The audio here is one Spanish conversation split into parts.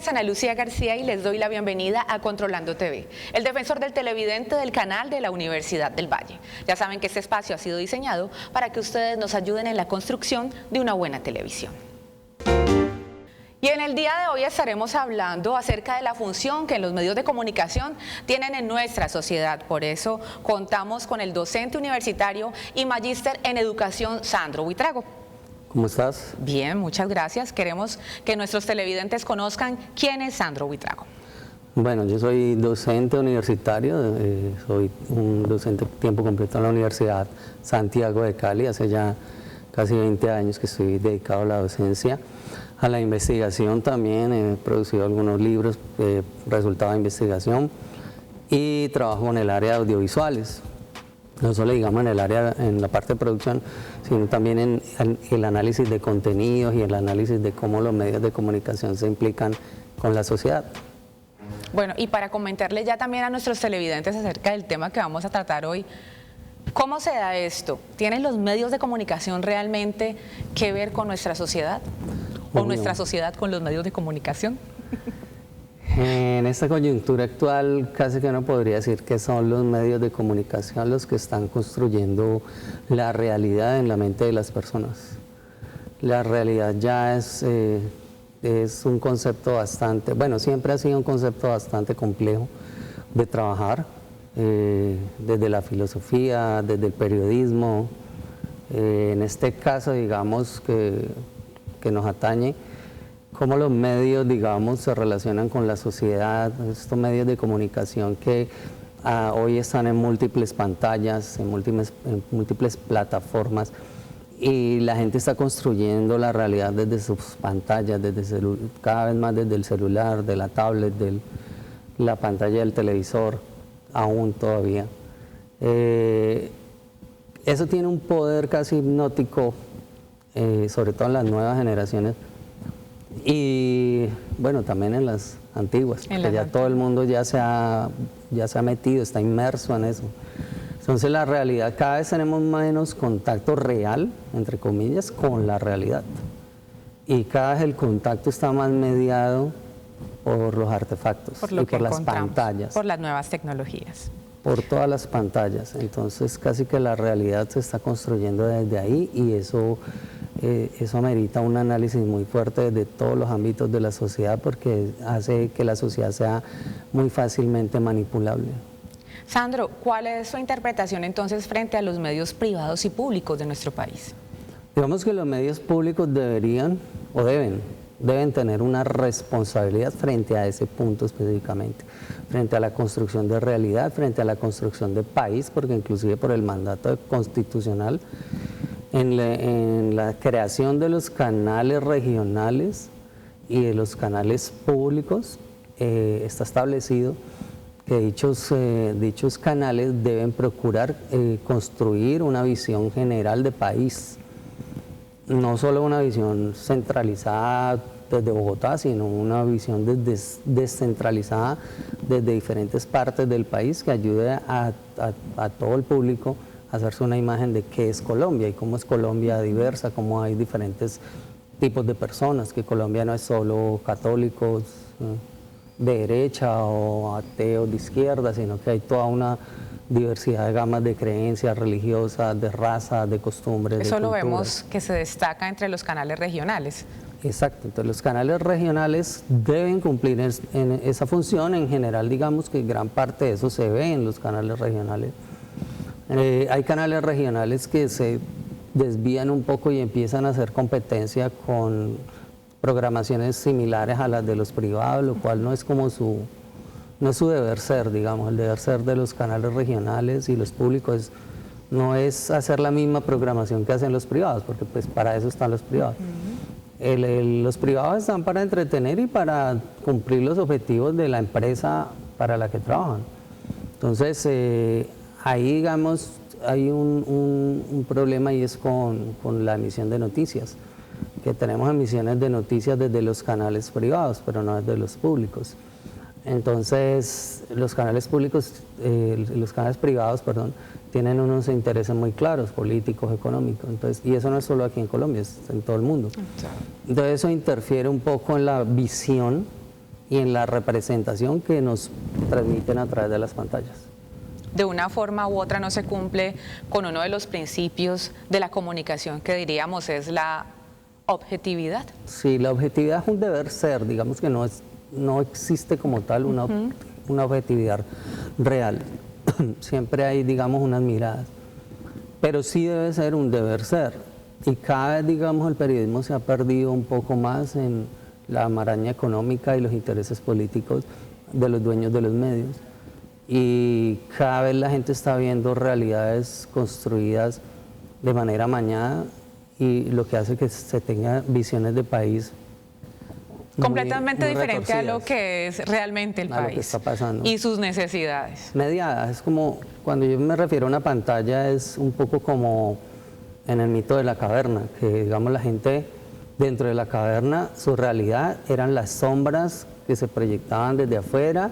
Ana Lucía García y les doy la bienvenida a Controlando TV, el defensor del televidente del canal de la Universidad del Valle. Ya saben que este espacio ha sido diseñado para que ustedes nos ayuden en la construcción de una buena televisión. Y en el día de hoy estaremos hablando acerca de la función que los medios de comunicación tienen en nuestra sociedad. Por eso contamos con el docente universitario y magíster en educación, Sandro Buitrago. ¿Cómo estás? Bien, muchas gracias. Queremos que nuestros televidentes conozcan quién es Sandro Buitrago. Bueno, yo soy docente universitario, soy un docente tiempo completo en la Universidad Santiago de Cali. Hace ya casi 20 años que estoy dedicado a la docencia. A la investigación también, he producido algunos libros, resultado de investigación, y trabajo en el área de audiovisuales. No solo digamos en la parte de producción, sino también en el análisis de contenidos y el análisis de cómo los medios de comunicación se implican con la sociedad. Bueno, y para comentarle ya también a nuestros televidentes acerca del tema que vamos a tratar hoy, ¿cómo se da esto? ¿Tienen los medios de comunicación realmente que ver con nuestra sociedad? ¿O nuestra sociedad con los medios de comunicación? En esta coyuntura actual casi que no podría decir que son los medios de comunicación los que están construyendo la realidad en la mente de las personas. La realidad ya es un concepto bastante, bueno, siempre ha sido un concepto bastante complejo de trabajar, desde la filosofía, desde el periodismo. En este caso, digamos, que nos atañe, cómo los medios, digamos, se relacionan con la sociedad, estos medios de comunicación que hoy están en múltiples pantallas, en múltiples plataformas, y la gente está construyendo la realidad desde sus pantallas, cada vez más desde el celular, de la tablet, de la pantalla del televisor, aún todavía. Eso tiene un poder casi hipnótico, sobre todo en las nuevas generaciones, y bueno, también en las antiguas, porque ya todo el mundo ya se ha metido, está inmerso en eso. Entonces la realidad, cada vez tenemos menos contacto real, entre comillas, con la realidad. Y cada vez el contacto está más mediado por los artefactos y por las pantallas. Por las nuevas tecnologías. Por todas las pantallas. Entonces casi que la realidad se está construyendo desde ahí, y eso amerita un análisis muy fuerte de todos los ámbitos de la sociedad, porque hace que la sociedad sea muy fácilmente manipulable. Sandro, ¿cuál es su interpretación entonces frente a los medios privados y públicos de nuestro país? Digamos que los medios públicos deben tener una responsabilidad frente a ese punto específicamente, frente a la construcción de realidad, frente a la construcción de país, porque inclusive por el mandato constitucional, en la creación de los canales regionales y de los canales públicos, está establecido que dichos canales deben procurar construir una visión general de país, no solo una visión centralizada desde Bogotá, sino una visión descentralizada desde diferentes partes del país, que ayude a todo el público a hacerse una imagen de qué es Colombia y cómo es Colombia diversa, cómo hay diferentes tipos de personas, que Colombia no es solo católicos de derecha o ateos de izquierda, sino que hay toda una diversidad de gamas de creencias religiosas, de razas, de costumbres. Eso lo vemos que se destaca entre los canales regionales. Exacto, entonces los canales regionales deben cumplir en esa función. En general, digamos que gran parte de eso se ve en los canales regionales. Hay canales regionales que se desvían un poco y empiezan a hacer competencia con programaciones similares a las de los privados, lo cual no es como no es su deber ser, digamos. El deber ser de los canales regionales y los públicos no es hacer la misma programación que hacen los privados, porque pues para eso están los privados. Los privados están para entretener y para cumplir los objetivos de la empresa para la que trabajan. Entonces, ahí, digamos, hay un problema, y es con la emisión de noticias, que tenemos emisiones de noticias desde los canales privados, pero no desde los públicos. Entonces, los canales privados, tienen unos intereses muy claros, políticos, económicos. Entonces, y eso no es solo aquí en Colombia, es en todo el mundo. Entonces, eso interfiere un poco en la visión y en la representación que nos transmiten a través de las pantallas. De una forma u otra no se cumple con uno de los principios de la comunicación que diríamos es la objetividad. Sí, la objetividad es un deber ser, digamos que no existe como tal una objetividad real. Siempre hay, digamos, unas miradas, pero sí debe ser un deber ser. Y cada vez, digamos, el periodismo se ha perdido un poco más en la maraña económica y los intereses políticos de los dueños de los medios. Y cada vez la gente está viendo realidades construidas de manera amañada y lo que hace que se tenga visiones de país completamente muy diferente a lo retorcidas, que es realmente el a lo país que está pasando. y sus necesidades. Mediadas, es como, cuando yo me refiero a una pantalla, es un poco como en el mito de la caverna, que digamos la gente dentro de la caverna, su realidad eran las sombras que se proyectaban desde afuera,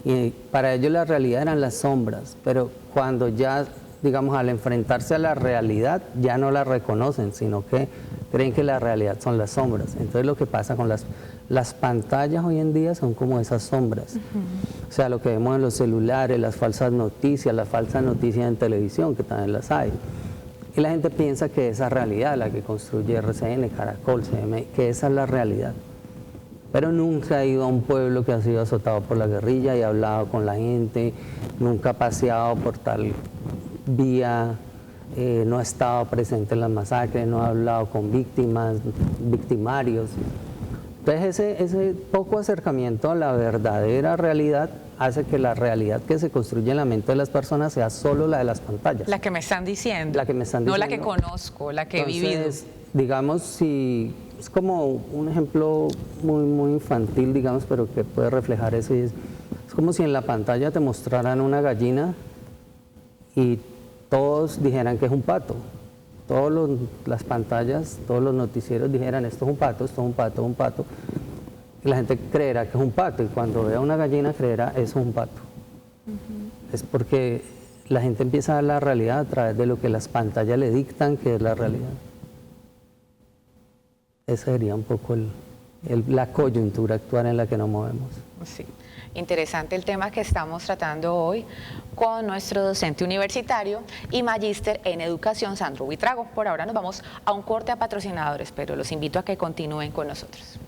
y para ellos la realidad eran las sombras, pero cuando ya, digamos, al enfrentarse a la realidad, ya no la reconocen, sino que creen que la realidad son las sombras. Entonces lo que pasa con las pantallas hoy en día son como esas sombras. O sea, lo que vemos en los celulares, las falsas noticias en televisión, que también las hay. Y la gente piensa que esa realidad, la que construye RCN, Caracol, CM, que esa es la realidad. Pero nunca ha ido a un pueblo que ha sido azotado por la guerrilla y ha hablado con la gente, nunca ha paseado por tal vía, no ha estado presente en las masacres, no ha hablado con víctimas, victimarios. Entonces ese poco acercamiento a la verdadera realidad hace que la realidad que se construye en la mente de las personas sea solo la de las pantallas. La que me están diciendo. La que me están no diciendo. la que conozco, la que he vivido. Entonces, digamos, si es como un ejemplo muy infantil, digamos, pero que puede reflejar eso. Es como si en la pantalla te mostraran una gallina y todos dijeran que es un pato. Las pantallas, todos los noticieros dijeran esto es un pato, esto es un pato, un pato. Y la gente creerá que es un pato y cuando vea una gallina creerá eso es un pato. Es porque la gente empieza a ver la realidad a través de lo que las pantallas le dictan que es la realidad. Esa sería un poco la coyuntura actual en la que nos movemos. Sí. Interesante el tema que estamos tratando hoy con nuestro docente universitario y magíster en educación, Sandro Buitrago. Por ahora nos vamos a un corte a patrocinadores, pero los invito a que continúen con nosotros.